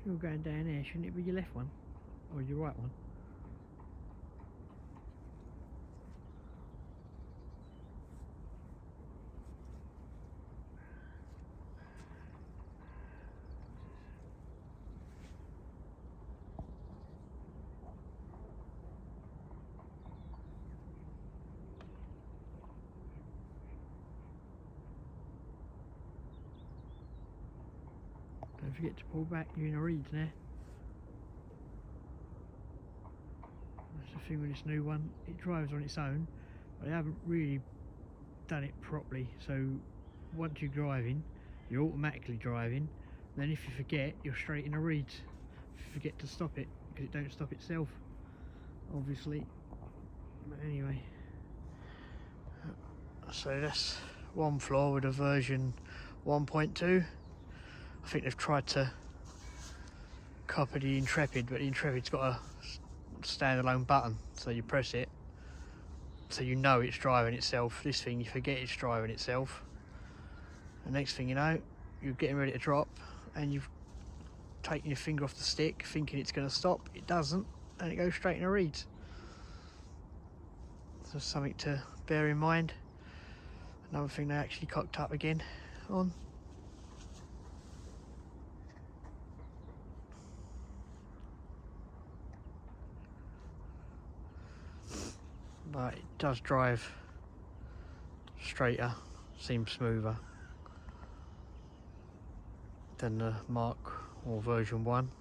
You're going down there, shouldn't it be your left one? Or your right one? Don't forget to pull back, you're in a reeds now. That's the thing with this new one, it drives on its own, but they haven't really done it properly. So once you're driving, you're automatically driving, then if you forget, you're straight in a reeds. If you forget to stop it, because it don't stop itself, obviously. But anyway, so that's one floor with a version 1.2. I think they've tried to copy the Intrepid, but the Intrepid's got a standalone button, so you press it, so you know it's driving itself. This thing, you forget it's driving itself. The next thing you know, you're getting ready to drop, and you've taken your finger off the stick, thinking it's going to stop. It doesn't, and it goes straight in a reeds. So something to bear in mind. Another thing they actually cocked up again on. But it does drive straighter, seems smoother than the Mark or version 1.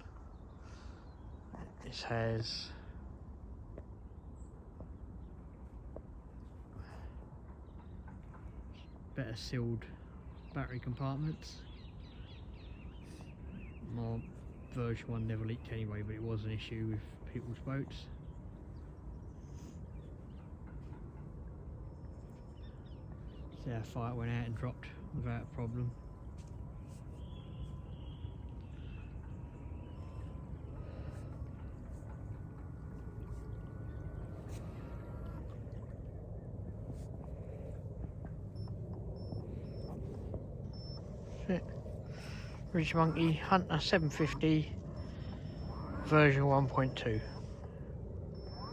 This has better sealed battery compartments. My version 1 never leaked anyway, but it was an issue with people's boats. See how far it went out and dropped without a problem. That's it. Ridgemonkey Hunter 750 version 1.2.